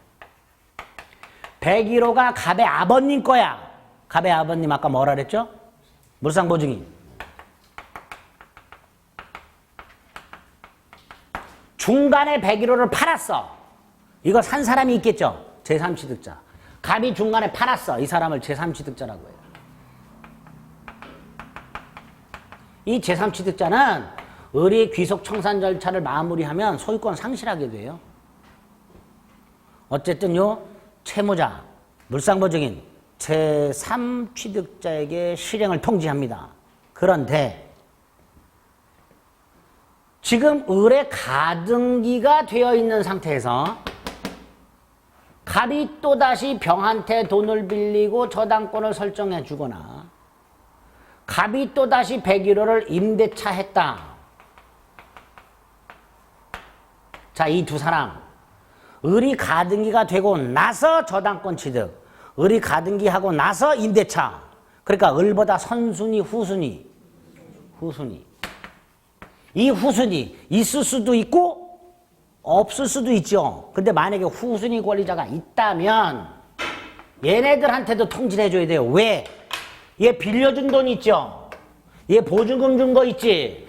101호가 갑의 아버님 거야. 갑의 아버님 아까 뭐라 그랬죠? 물상보증인. 중간에 101호를 팔았어. 이거 산 사람이 있겠죠? 제3취득자. 갑이 중간에 팔았어. 이 사람을 제3취득자라고 해요. 이 제3취득자는 을이 귀속 청산 절차를 마무리하면 소유권 상실하게 돼요. 어쨌든 요 채무자, 물상보증인, 제3취득자에게 실행을 통지합니다. 그런데 지금 을의 가등기가 되어 있는 상태에서 갑이 또다시 병한테 돈을 빌리고 저당권을 설정해 주거나 갑이 또다시 101호를 임대차 했다. 자, 이 두 사람. 을이 가등기가 되고 나서 저당권 취득. 을이 가등기하고 나서 임대차. 그러니까 을보다 선순위, 후순위. 후순위. 이 후순위 있을 수도 있고 없을 수도 있죠. 근데 만약에 후순위 권리자가 있다면 얘네들한테도 통지를 해줘야 돼요. 왜? 얘 빌려준 돈 있죠? 얘 보증금 준 거 있지?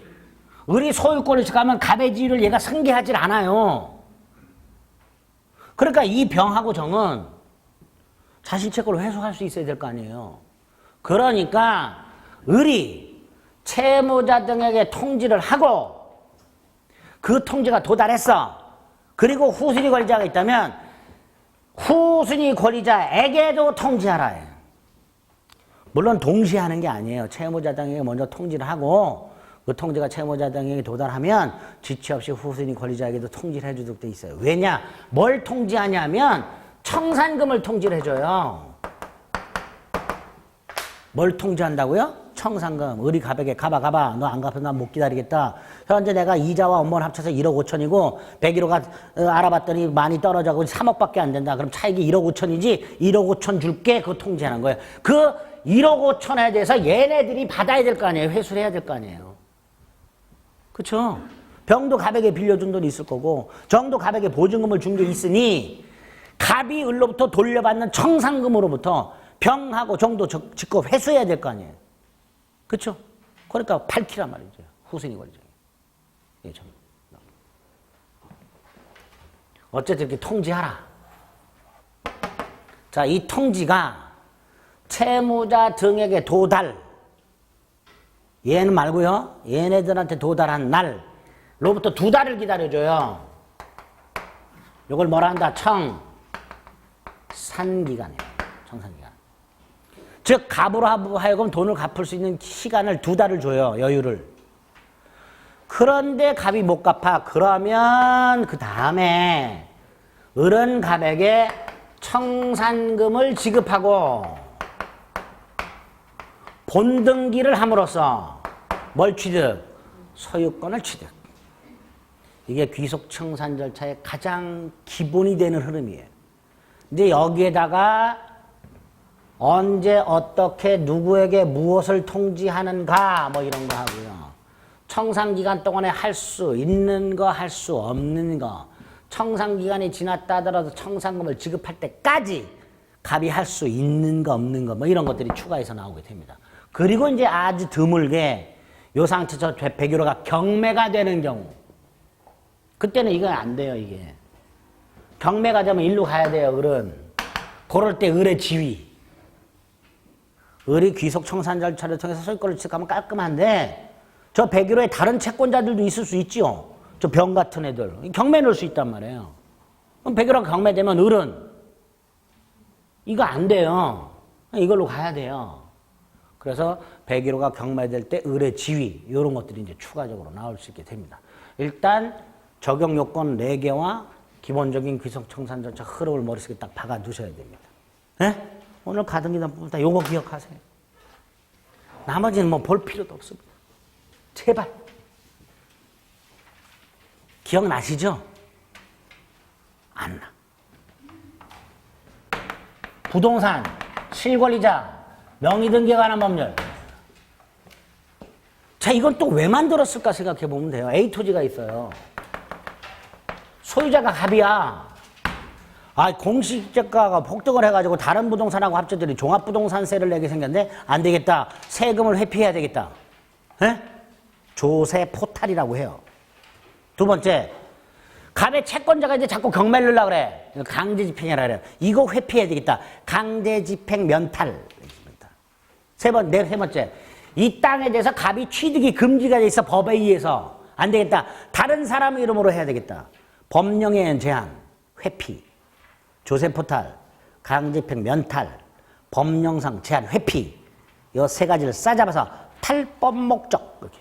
을이 소유권을 가면 갑의 지위를 얘가 승계하질 않아요. 그러니까 이 병하고 정은 자신 채권을 회수할 수 있어야 될 거 아니에요. 그러니까 을이 채무자 등에게 통지를 하고 그 통지가 도달했어. 그리고 후순위 권리자가 있다면 후순위 권리자에게도 통지하라. 물론 동시에 하는 게 아니에요. 채무자 등에게 먼저 통지를 하고 그 통지가 채무자 등에게 도달하면 지체 없이 후순위 권리자에게도 통지를 해주도록 돼 있어요. 왜냐? 뭘 통지하냐면 청산금을 통지를 해줘요. 뭘 통지한다고요? 청산금. 을이 갑에게 가봐. 너 안 갚으면 난 못 기다리겠다. 현재 내가 이자와 원본 합쳐서 1억 5천이고 101호가 알아봤더니 많이 떨어져고 3억밖에 안 된다. 그럼 차익이 1억 5천이지 1억 5천 줄게. 그거 통지하는 거예요. 그 1억 5천에 대해서 얘네들이 받아야 될 거 아니에요. 회수를 해야 될 거 아니에요. 그렇죠? 병도 갑에게 빌려준 돈이 있을 거고 정도 갑에게 보증금을 준 게 있으니 갑이 을로부터 돌려받는 청산금으로부터 병하고 정도 직급 회수해야 될 거 아니에요. 그렇죠? 그러니까 밝히란 말이죠. 후순위 권리자. 예, 참. 어쨌든 이렇게 통지하라. 자, 이 통지가 채무자 등에게 도달. 얘는 말고요. 얘네들한테 도달한 날로부터 2달을 기다려줘요. 이걸 뭐라 한다? 청산기간이에요. 청산기간. 즉 갑으로 하여금 돈을 갚을 수 있는 시간을 2달을 줘요. 여유를. 그런데 갑이 못 갚아. 그러면 그 다음에 을은 갑에게 청산금을 지급하고 본등기를 함으로써 뭘 취득? 소유권을 취득. 이게 귀속청산 절차의 가장 기본이 되는 흐름이에요. 근데 여기에다가 언제 어떻게 누구에게 무엇을 통지하는가 뭐 이런 거 하고요. 청산기간 동안에 할 수 있는 거 할 수 없는 거. 청산기간이 지났다 하더라도 청산금을 지급할 때까지 갑이 할 수 있는 거 없는 거 뭐 이런 것들이 추가해서 나오게 됩니다. 그리고 이제 아주 드물게 요 상태에서 백일호가 경매가 되는 경우 그때는 이건 안 돼요. 이게 경매가 되면 일로 가야 돼요. 을은 그럴 때 을의 지위 을이 귀속청산 절차를 통해서 소유권을 취득하면 깔끔한데 저 백일호에 다른 채권자들도 있을 수 있죠. 저 병 같은 애들 경매 넣을 수 있단 말이에요. 그럼 백일호가 경매되면 을은 이거 안 돼요. 이걸로 가야 돼요. 그래서 백일호가 경매될 때 을의 지위 이런 것들이 이제 추가적으로 나올 수 있게 됩니다. 일단 적용 요건 4개와 기본적인 귀속청산 절차 흐름을 머릿속에 딱 박아 두셔야 됩니다. 네? 오늘 가등기단 부분 다 요거 기억하세요. 나머지는 뭐 볼 필요도 없습니다. 제발. 기억나시죠? 안 나. 부동산, 실권리자, 명의등기에 관한 법률. 자, 이건 또 왜 만들었을까 생각해 보면 돼요. A토지가 있어요. 소유자가 갑이야. 공시지가가 폭등을 해가지고 다른 부동산하고 합쳐들이 종합부동산세를 내게 생겼는데 안 되겠다. 세금을 회피해야 되겠다. 에? 조세 포탈이라고 해요. 두 번째, 갑의 채권자가 이제 자꾸 경매를 하려고 그래. 강제집행이라 그래요. 이거 회피해야 되겠다. 강제집행 면탈. 세 번째, 이 땅에 대해서 갑이 취득이 금지가 돼 있어. 법에 의해서. 안 되겠다. 다른 사람 이름으로 해야 되겠다. 법령에 제한, 회피. 조세 포탈, 강제집행 면탈, 법령상 제한, 회피. 이 3가지를 싸잡아서 탈법 목적. 이렇게.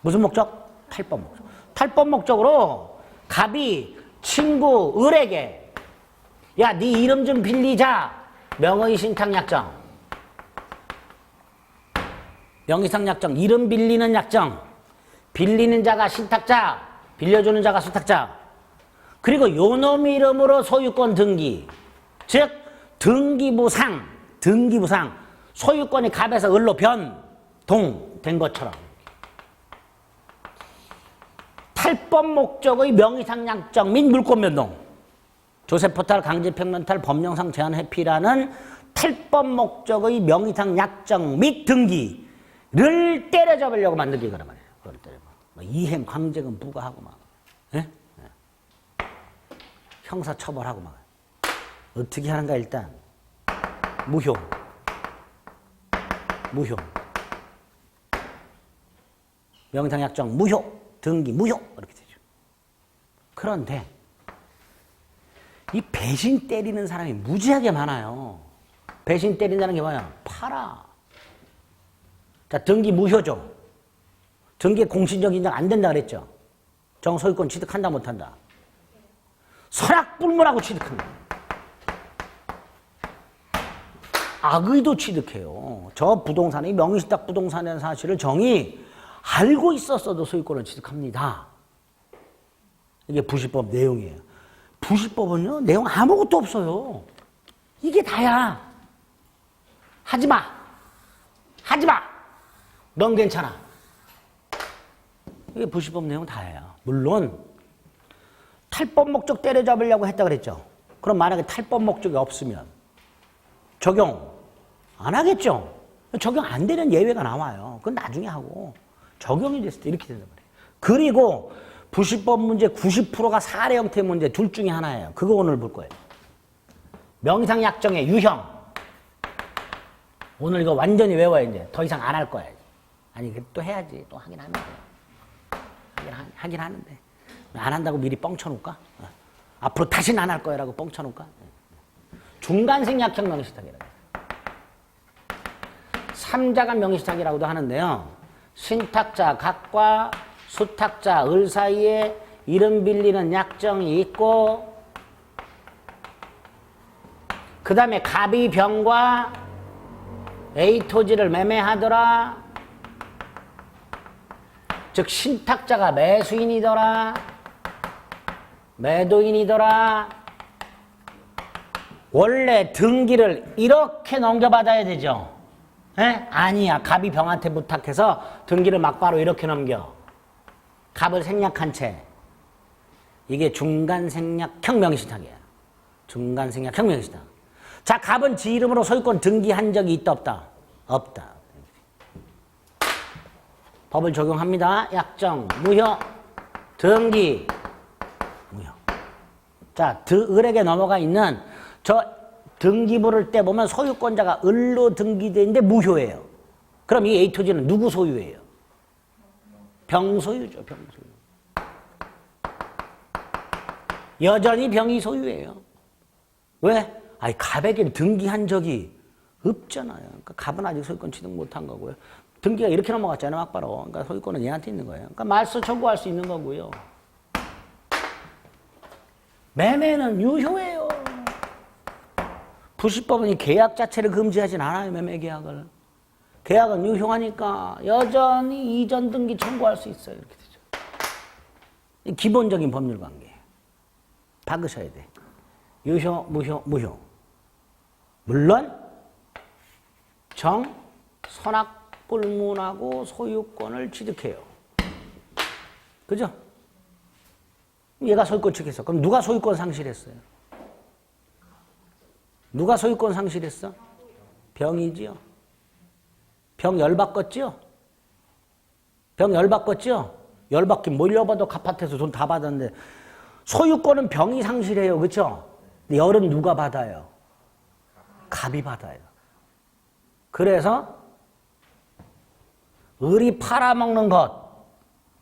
무슨 목적? 탈법 목적. 탈법 목적으로 갑이 친구 을에게 야, 네 이름 좀 빌리자. 명의신탁약정. 명의신탁약정. 이름 빌리는 약정. 빌리는 자가 신탁자, 빌려주는 자가 수탁자. 그리고 요놈 이름으로 소유권 등기. 즉 등기부상. 소유권이 갑에서 을로 변동된 것처럼. 탈법 목적의 명의상약정 및 물권 변동. 조세포탈, 강제평면탈, 법령상 제한 회피라는 탈법 목적의 명의상 약정 및 등기를 때려잡으려고 만든 게 그런 말이에요. 그걸 때려봐. 뭐 이행, 강제금 부과하고 막, 예? 예. 형사 처벌하고 막. 어떻게 하는가 일단 무효. 명의상 약정 무효, 등기 무효 이렇게 되죠. 그런데 이 배신 때리는 사람이 무지하게 많아요. 배신 때린다는 게 뭐야? 팔아. 자, 등기 무효죠. 등기 공신적 인정 안 된다 그랬죠. 정소유권 취득한다 못한다. 선악불문하고 취득한다. 악의도 취득해요. 저 부동산이 명의신탁 부동산이라는 사실을 정이 알고 있었어도 소유권을 취득합니다. 이게 부실법 내용이에요. 부실법은요, 내용 아무것도 없어요. 이게 다야. 하지 마. 넌 괜찮아. 이게 부실법 내용 다예요. 물론 탈법 목적 때려잡으려고 했다 그랬죠. 그럼 만약에 탈법 목적이 없으면 적용 안 하겠죠. 적용 안 되는 예외가 나와요. 그건 나중에 하고 적용이 됐을 때 이렇게 된단 말이에요. 그리고 부실법 문제 90%가 사례 형태 문제 둘 중에 하나예요. 그거 오늘 볼 거예요. 명의상 약정의 유형. 오늘 이거 완전히 외워야 이제 더 이상 안 할 거야. 아니 또 해야지. 또 하긴 하는데. 하긴 하는데. 안 한다고 미리 뻥쳐놓을까? 앞으로 다시는 안 할 거야라고 뻥쳐놓을까? 중간생 약형 명의신탁이라고 해요. 3자간 명의신탁이라고도 하는데요. 신탁자 각과 수탁자 을 사이에 이름 빌리는 약정이 있고 그 다음에 갑이 병과 A 토지를 매매하더라. 즉 신탁자가 매수인이더라. 매도인이더라. 원래 등기를 이렇게 넘겨받아야 되죠. 에? 아니야. 갑이 병한테 부탁해서 등기를 막바로 이렇게 넘겨. 갑을 생략한 채. 이게 중간생략형 명의신탁이에요. 중간생략형 명의신탁. 자, 갑은 지 이름으로 소유권 등기한 적이 있다 없다? 없다. 법을 적용합니다. 약정 무효, 등기 무효. 자, 을에게 넘어가 있는 저 등기 부를 때 보면 소유권자가 을로 등기되어 있는데 무효예요. 그럼 이 A 토지는 누구 소유예요? 병소유죠. 병소유. 여전히 병이 소유예요. 왜? 아니 갑에게 등기한 적이 없잖아요. 그러니까 갑은 아직 소유권 취득 못한 거고요. 등기가 이렇게 넘어갔잖아요. 막바로. 그러니까 소유권은 얘한테 있는 거예요. 그러니까 말소 청구할 수 있는 거고요. 매매는 유효해요. 부실법은 이 계약 자체를 금지하진 않아요. 매매 계약을. 계약은 유효하니까 여전히 이전 등기 청구할 수 있어요. 이렇게 되죠. 기본적인 법률 관계. 박으셔야 돼. 유효, 무효, 무효. 물론 선악불문하고 소유권을 취득해요. 그죠? 얘가 소유권 취득했어. 그럼 누가 소유권 상실했어요? 누가 소유권 상실했어? 병이지요. 병 열받겠지요? 병 열받겠지요? 열받긴 뭘 열받아. 갑밭에서 돈 다 받았는데. 소유권은 병이 상실해요. 그렇죠? 열은 누가 받아요? 갑이 받아요. 그래서 을이 팔아먹는 것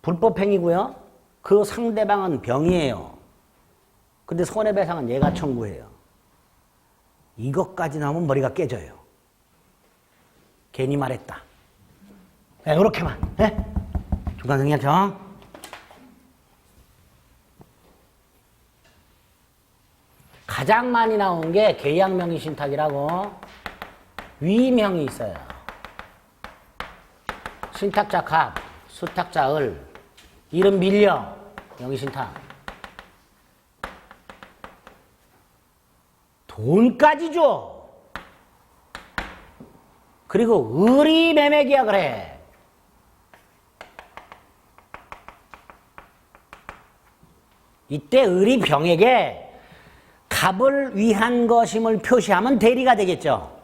불법행위고요. 그 상대방은 병이에요. 근데 손해배상은 얘가 청구해요. 이것까지 나오면 머리가 깨져요. 괜히 말했다. 네, 이렇게만. 네? 중간생략형. 가장 많이 나온 게 계약명의신탁이라고 위임형이 있어요. 신탁자 갑, 수탁자 을, 이름 밀려, 명의신탁. 돈까지 줘. 그리고 을이 매매계약을 해. 이때 을이 병에게 갑을 위한 것임을 표시하면 대리가 되겠죠.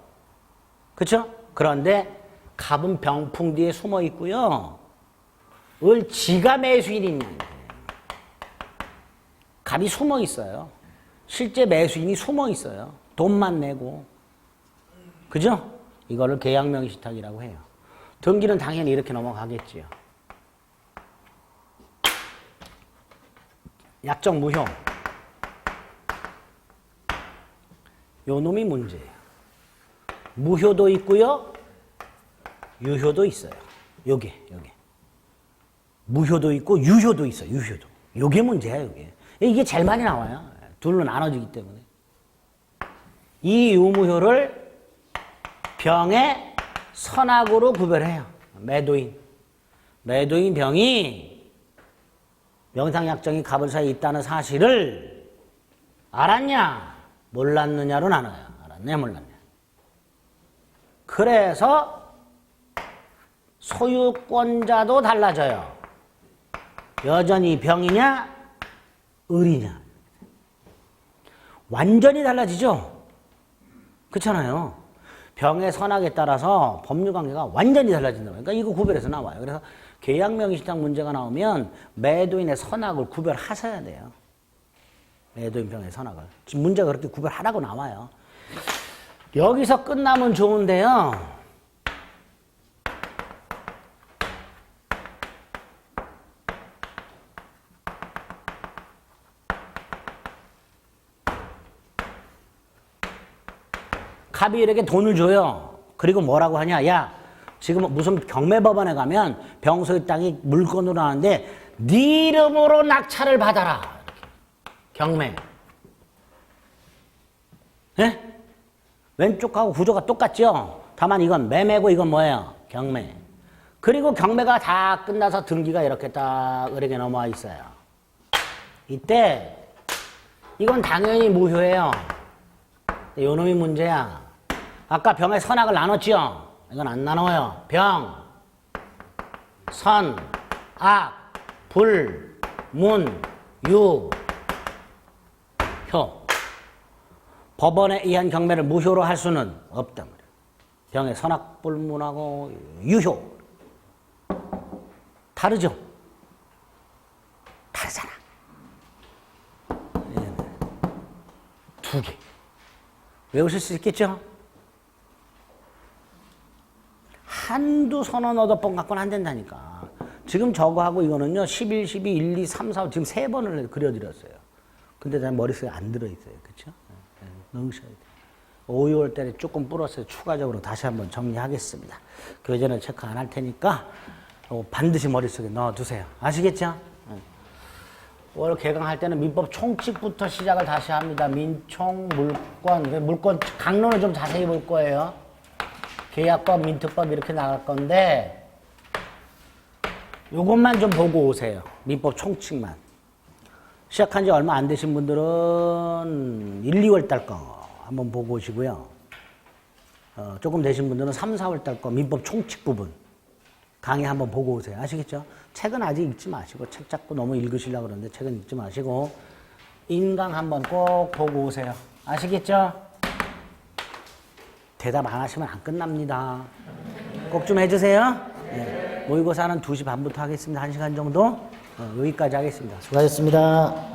그렇죠? 그런데 갑은 병풍 뒤에 숨어 있고요. 을 지가 매수인인 갑이 숨어 있어요. 실제 매수인이 숨어 있어요. 돈만 내고. 그죠? 이거를 계약명의신탁이라고 해요. 등기는 당연히 이렇게 넘어가겠지요. 약정 무효. 요 놈이 문제예요. 무효도 있고요. 유효도 있어요. 요게. 무효도 있고 유효도 있어요. 유효도. 요게 문제야, 요게. 이게 제일 많이 나와요. 둘로 나눠지기 때문에. 이 유무효를 병의 선악으로 구별해요. 매도인. 매도인 병이 명상약정이 갑을 사이에 있다는 사실을 알았냐? 몰랐느냐로 나눠요. 알았냐? 몰랐냐? 그래서 소유권자도 달라져요. 여전히 병이냐? 을이냐? 완전히 달라지죠? 그렇잖아요. 병의 선악에 따라서 법률관계가 완전히 달라진다. 그러니까 이거 구별해서 나와요. 그래서 계약명의신탁 문제가 나오면 매도인의 선악을 구별하셔야 돼요. 매도인 병의 선악을. 지금 문제가 그렇게 구별하라고 나와요. 여기서 끝나면 좋은데요. 갑이 이렇게 돈을 줘요. 그리고 뭐라고 하냐? 야, 지금 무슨 경매법원에 가면 병소의 땅이 물건으로 나왔는데 네 이름으로 낙찰을 받아라. 이렇게. 경매. 예? 왼쪽하고 구조가 똑같죠? 다만 이건 매매고 이건 뭐예요? 경매. 그리고 경매가 다 끝나서 등기가 이렇게 딱 이렇게 넘어와 있어요. 이때 이건 당연히 무효예요. 요 놈이 문제야. 아까 병의 선악을 나눴죠? 이건 안 나눠요. 병, 선, 악, 불, 문, 유, 효. 법원에 의한 경매를 무효로 할 수는 없단 말이에요. 병의 선악, 불문하고 유효. 다르죠? 다르잖아. 두 개. 외우실 수 있겠죠? 한두 서너 여덟 번 갖고는 안 된다니까. 지금 저거하고 이거는요, 11, 12, 1, 2, 3, 4, 지금 3번을 그려드렸어요. 근데 난 머릿속에 안 들어있어요. 그쵸? 넣으셔야 돼요. 5, 6월 달에 조금 불었어요. 추가적으로 다시 한번 정리하겠습니다. 교재는 체크 안 할 테니까 반드시 머릿속에 넣어두세요. 아시겠죠? 월 개강할 때는 민법 총칙부터 시작을 다시 합니다. 민총, 물권, 물권 강론을 좀 자세히 볼 거예요. 계약법, 민특법 이렇게 나갈 건데 요것만 좀 보고 오세요. 민법 총칙만. 시작한 지 얼마 안 되신 분들은 1, 2월 달 거 한번 보고 오시고요. 조금 되신 분들은 3, 4월 달 거 민법 총칙 부분 강의 한번 보고 오세요. 아시겠죠? 책은 아직 읽지 마시고 책 자꾸 너무 읽으시려고 그러는데 책은 읽지 마시고 인강 한번 꼭 보고 오세요. 아시겠죠? 대답 안 하시면 안 끝납니다. 꼭 좀 해주세요. 네. 모의고사는 2시 반부터 하겠습니다. 1시간 정도. 여기까지 하겠습니다. 수고하셨습니다.